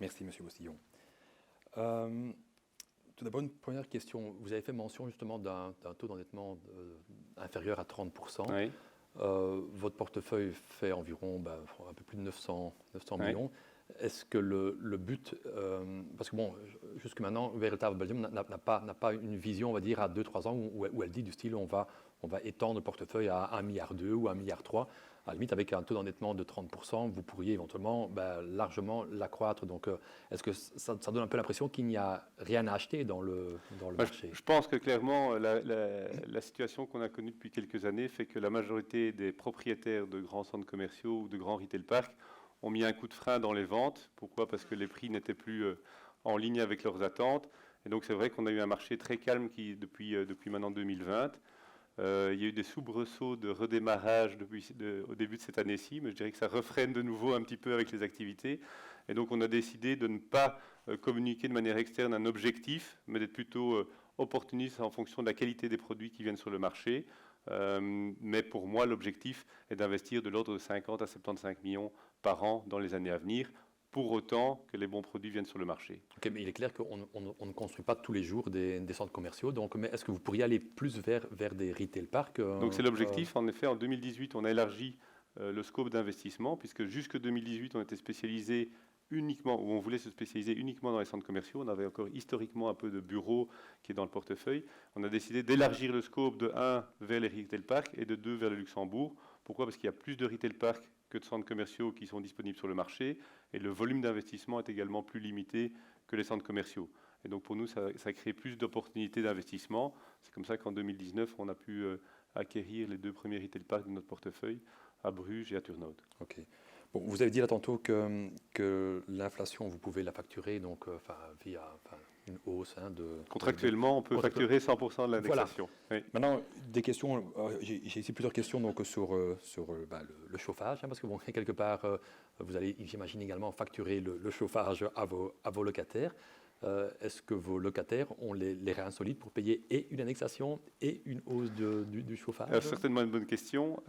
Merci, Monsieur Boustillon. Tout d'abord, une première question. Vous avez fait mention justement d'un taux d'endettement inférieur à 30%. Oui, Votre portefeuille fait environ un peu plus de 900 oui. millions. Est-ce que le but, parce que bon, jusque maintenant, Veritable Belgium n'a pas une vision, on va dire, à 2-3 ans où elle dit du style on va étendre le portefeuille à 1,2 milliard ou 1,3 milliard. À la limite, avec un taux d'endettement de 30%, vous pourriez éventuellement largement l'accroître. Donc, est-ce que ça donne un peu l'impression qu'il n'y a rien à acheter dans le marché? Je pense que clairement, la situation qu'on a connue depuis quelques années fait que la majorité des propriétaires de grands centres commerciaux ou de grands retail parks ont mis un coup de frein dans les ventes. Pourquoi? Parce que les prix n'étaient plus en ligne avec leurs attentes. Et donc c'est vrai qu'on a eu un marché très calme depuis maintenant 2020. Il y a eu des soubresauts de redémarrage au début de cette année-ci, mais je dirais que ça refrène de nouveau un petit peu avec les activités. Et donc on a décidé de ne pas communiquer de manière externe un objectif, mais d'être plutôt opportuniste en fonction de la qualité des produits qui viennent sur le marché. Mais pour moi, l'objectif est d'investir de l'ordre de 50 à 75 millions par an dans les années à venir, pour autant que les bons produits viennent sur le marché. Ok, mais il est clair qu'on ne construit pas tous les jours des centres commerciaux. Donc, mais est-ce que vous pourriez aller plus vers des retail parks? Donc c'est l'objectif. En effet, en 2018, on a élargi le scope d'investissement, puisque jusque 2018, on était spécialisé uniquement, ou on voulait se spécialiser uniquement dans les centres commerciaux. On avait encore historiquement un peu de bureaux qui est dans le portefeuille. On a décidé d'élargir le scope de 1 vers les retail parks et de 2 vers le Luxembourg. Pourquoi? Parce qu'il y a plus de retail parks que de centres commerciaux qui sont disponibles sur le marché, et le volume d'investissement est également plus limité que les centres commerciaux. Et donc pour nous, ça crée plus d'opportunités d'investissement. C'est comme ça qu'en 2019, on a pu acquérir les 2 premiers retail parks de notre portefeuille, à Bruges et à Turnhout. Ok. Bon, vous avez dit là tantôt que l'inflation, vous pouvez la facturer donc, via une hausse de... Contractuellement, on peut facturer 100% de l'indexation. Voilà. Oui. Maintenant, des questions. J'ai ici plusieurs questions donc, sur le chauffage, parce que bon, quelque part, vous allez, j'imagine, également facturer le chauffage à vos locataires. Est-ce que vos locataires ont les reins solides pour payer et une indexation et une hausse du chauffage? Certainement une bonne question.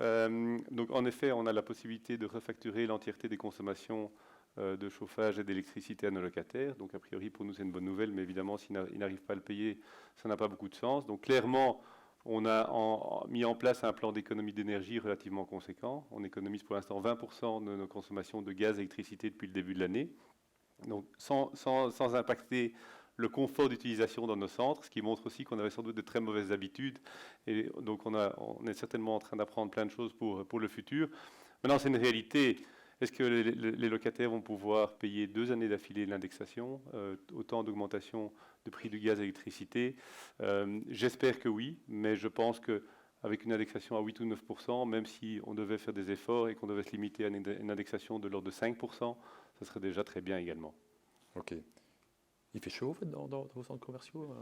Donc, en effet, on a la possibilité de refacturer l'entièreté des consommations de chauffage et d'électricité à nos locataires. Donc, a priori, pour nous, c'est une bonne nouvelle, mais évidemment, s'ils n'arrivent pas à le payer, ça n'a pas beaucoup de sens. Donc, clairement, on a mis en place un plan d'économie d'énergie relativement conséquent. On économise pour l'instant 20% de nos consommations de gaz et d'électricité depuis le début de l'année. Donc, sans impacter le confort d'utilisation dans nos centres, ce qui montre aussi qu'on avait sans doute de très mauvaises habitudes. Et donc, on est certainement en train d'apprendre plein de choses pour le futur. Maintenant, c'est une réalité. Est-ce que les locataires vont pouvoir payer 2 années d'affilée l'indexation, autant d'augmentation de prix du gaz et l'électricité? J'espère que oui, mais je pense qu'avec une indexation à 8 ou 9%, même si on devait faire des efforts et qu'on devait se limiter à une indexation de l'ordre de 5%, ça serait déjà très bien également. Ok. Il fait chaud dans vos centres commerciaux?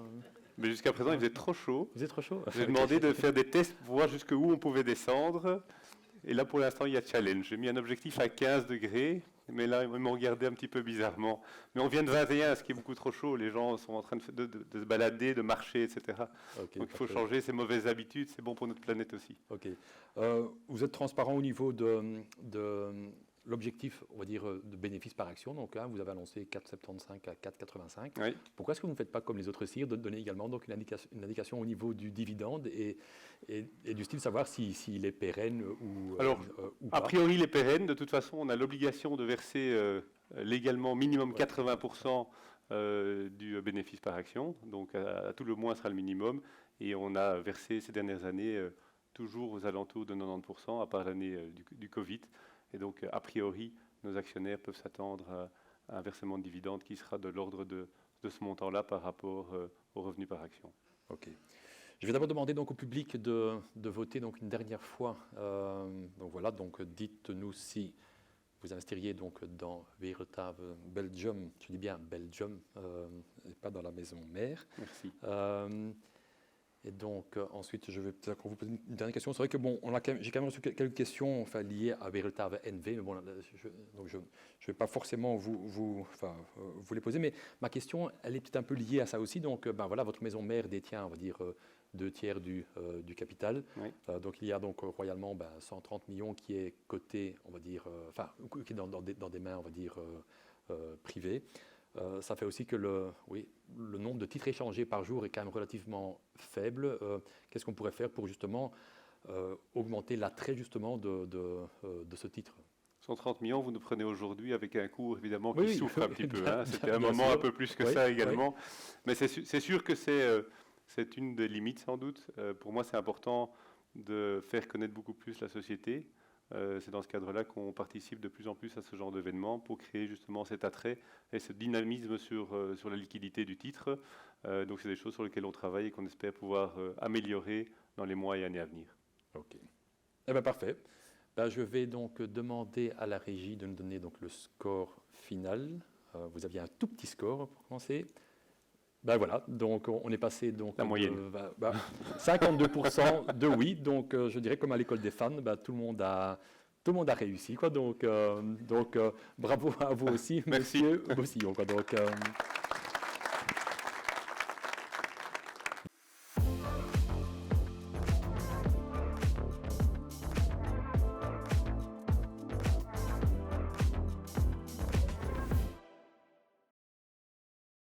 Mais jusqu'à présent, il faisait trop chaut. Vous êtes trop chaud? J'ai demandé de faire des tests pour voir jusqu'où on pouvait descendre. Et là, pour l'instant, il y a challenge. J'ai mis un objectif à 15 degrés, mais là, ils m'ont regardé un petit peu bizarrement. Mais on vient de 21, ce qui est beaucoup trop chaud. Les gens sont en train de se balader, de marcher, etc. Okay, donc il faut changer ces mauvaises habitudes. C'est bon pour notre planète aussi. Ok. Vous êtes transparent au niveau de l'objectif, on va dire, de bénéfice par action. Donc, vous avez annoncé 4,75 à 4,85. Oui. Pourquoi est-ce que vous ne faites pas comme les autres CIR, de donner également donc, une indication au niveau du dividende et du style savoir s'il est pérenne ou Alors, ou pas? A priori, il est pérenne. De toute façon, on a l'obligation de verser légalement minimum 80% du bénéfice par action. Donc, à tout le moins, ce sera le minimum. Et on a versé ces dernières années toujours aux alentours de 90%, à part l'année du Covid. Et donc, a priori, nos actionnaires peuvent s'attendre à un versement de dividendes qui sera de l'ordre de ce montant-là par rapport aux revenus par action. Ok. Je vais d'abord demander donc au public de voter donc une dernière fois. Donc voilà, donc dites-nous si vous investiriez donc dans Veritable Belgium, je dis bien Belgium, et pas dans la maison mère. Merci. Et donc, ensuite, je vais peut-être vous poser une dernière question. C'est vrai que bon, j'ai quand même reçu quelques questions liées à Veritable NV, mais bon, je ne vais pas forcément vous les poser. Mais ma question, elle est peut-être un peu liée à ça aussi. Donc, voilà, votre maison mère détient, on va dire, 2/3 du capital. Oui. Donc, il y a donc royalement 130 millions qui est coté, on va dire, qui est dans des mains, on va dire, privés. Ça fait aussi que le nombre de titres échangés par jour est quand même relativement faible. Qu'est-ce qu'on pourrait faire pour justement augmenter l'attrait justement de ce titre? 130 millions, vous nous prenez aujourd'hui avec un cours évidemment qui Oui, souffre un petit peu. bien- C'était un bien moment sûr. un peu plus que Oui, ça oui. également. Mais c'est sûr que c'est une des limites sans doute. Pour moi, c'est important de faire connaître beaucoup plus la société. C'est dans ce cadre-là qu'on participe de plus en plus à ce genre d'événements pour créer justement cet attrait et ce dynamisme sur la liquidité du titre. Donc c'est des choses sur lesquelles on travaille et qu'on espère pouvoir améliorer dans les mois et années à venir. Ok. Eh bien, parfait. Ben, je vais donc demander à la régie de nous donner donc le score final. Vous aviez un tout petit score pour commencer. Ben voilà, donc on est passé donc La moyenne. 52% de oui. Donc je dirais comme à l'école des fans, ben, tout le monde a réussi quoi. Donc bravo à vous aussi, Merci. monsieur Bossillon, quoi. Donc